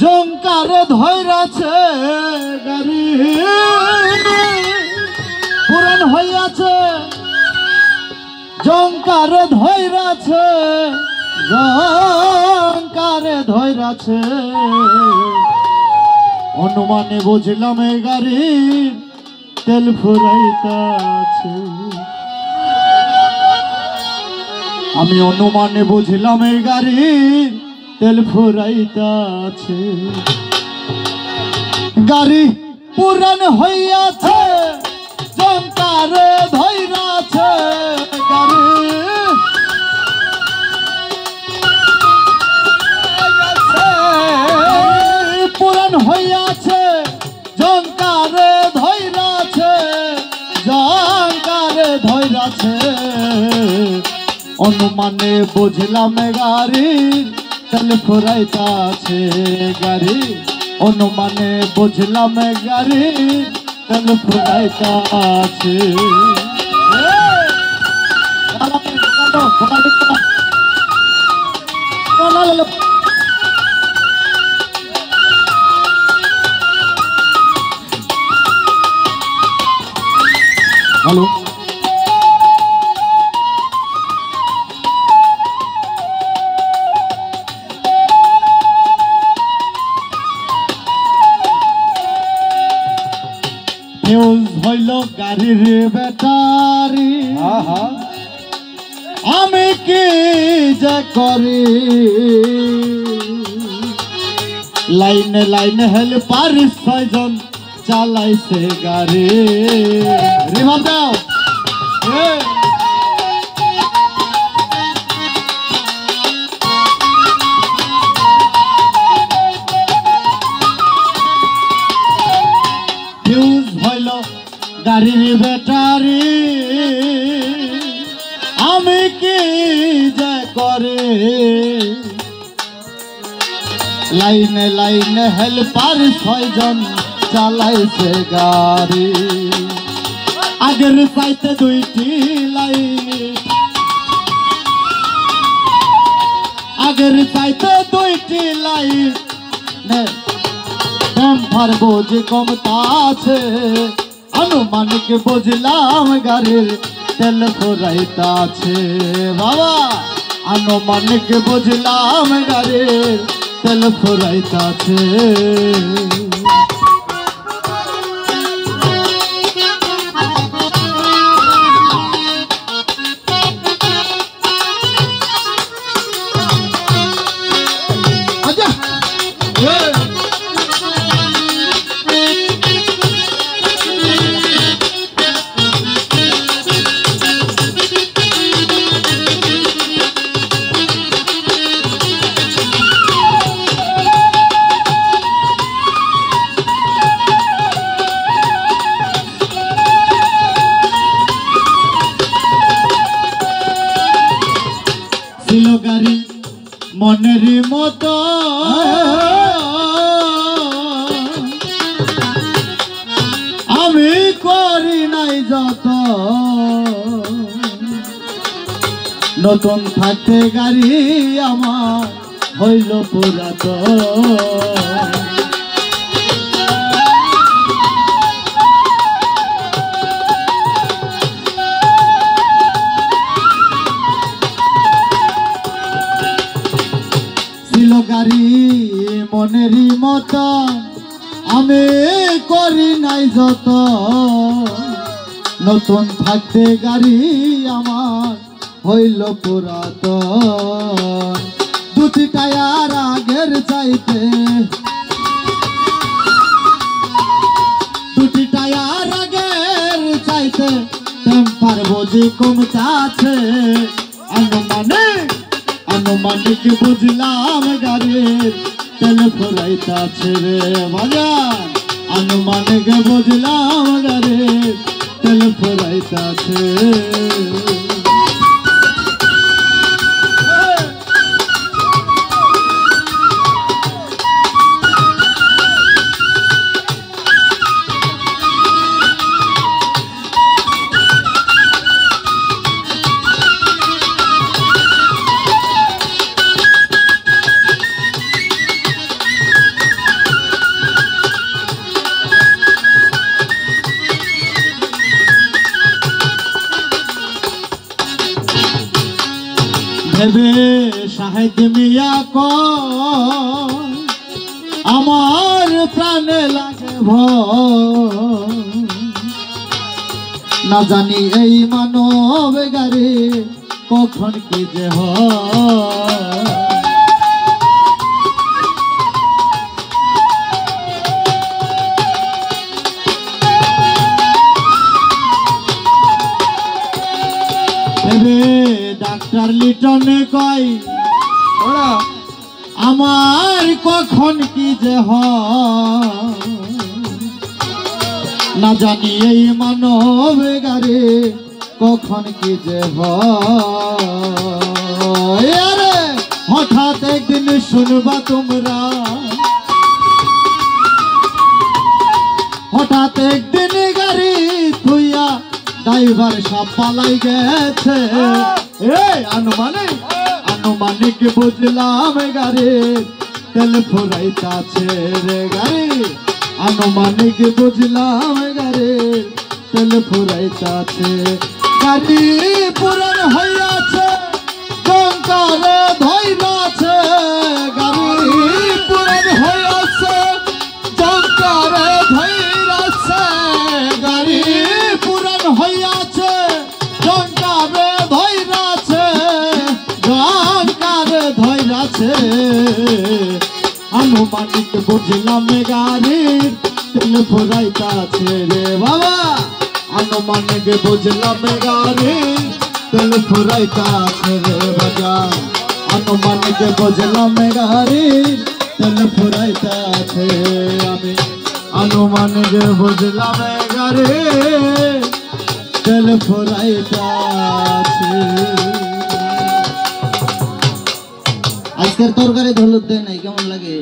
জঙ্কারে ধৈরাছে গাড়ি পুরান হইয়াছে জঙ্কারে ধৈরাছে জঙ্কারে ধৈরাছে অনুমানে বুঝলাম এই গাড়ির তেল ফুরাইতাছে আমি অনুমানে বুঝলাম এই গাড়ির তেল ফুরাইতাছে গাড়ি পুরান হইয়াছে জঙ্কারে ধৈরাছে গাড়ি পুরান হইয়াছে জঙ্কারে ধৈরাছে জঙ্কারে ধৈরাছে অনুমানে বুঝলাম গাড়ির তেল ফুরাইতাছে গাড়ি অনুমানে বুঝলাম গাড়ির তেল ফুরাইতাছে হ্যালো ফিউজ হইল গাড়ির ব্যাটারি আমি কি যে করি লাইনে লাইনে হেল্পার 6 জন চালাইছে গাড়ি রিভাব দাও ফিউজ হইল গাড়ির ব্যাটারি আমি কি যে করে লাইনে লাইনে হেল্পার 6 জন চালাইছে গাড়ি আগের চাইতে 2টি লাইট আগের চাইতে 2টি লাইট টেম্পার বোঝে কমতাছে অনুমানিক বুঝলাম গাড়ির তেল ফুরাইতাছে বাবা অনুমানিক বুঝলাম গাড়ির তেল ফুরাইতাছে গাড়ি মনের মতো আমি করি নাই যত নতুন থাকতে গাড়ি আমার হইল পুরাতন গাড়ি মনেরই মতো আমি করি নাই যত নতুন থাকতে গাড়ি আমার হইল পুরাতন 2টি টায়ার আগের চাইতে 2টি টায়ার আগের চাইতে টেম্পার বোঝে কমতাছে অনুমানিক বুঝলাম গাড়ির তেল ফুরাইতাছে রে বাজার অনুমানিক বুঝলাম গাড়ির তেল ফুরাইতাছে ভেবে শাহেদ মিয়া কয় আমার প্রাণে লাগে ভয় না জানি এই মানব গারে কখন কি যে হয় ডাক্তার লিটন কয় ওরা আমার কখন কি যে হয় না জানি এই মানব গারে কখন কি যে হয় আরে হঠাৎ একদিন শুনবা তোমরা হঠাৎ একদিন গাড়ি থুইয়া ড্রাইভার সব পালাই গেছে আনুমানিক বুঝলাম গাড়ি তেল ফুরাইতাছে রে গাড়ি আনুমানিক বুঝলাম গাড়ি তেল ফুরাইতাছে গাড়ি পুরান হইয়াছে টঙ্কারে ধইরাছে গাড়ি পুরান হইয়াছে টঙ্কারে ধইরাছে গাড়ি পুরান হইয়াছে টঙ্কারে ধইরাছে টঙ্কারে ধইরাছে আনুমানিক বুঝলাম গাড়ির তেল ফুরাইতাছে রে বাবা আনুমানিক বুঝলাম গাড়ির তেল ফুরাইতাছে রে বাবা আনুমানিক বুঝলাম গাড়ির তেল ফুরাইতাছে আমি আনুমানিক বুঝলাম গাড়ির তেল ফুরাইতাছে আজকের তরকারি হলুদ দেয় নাই কেমন লাগে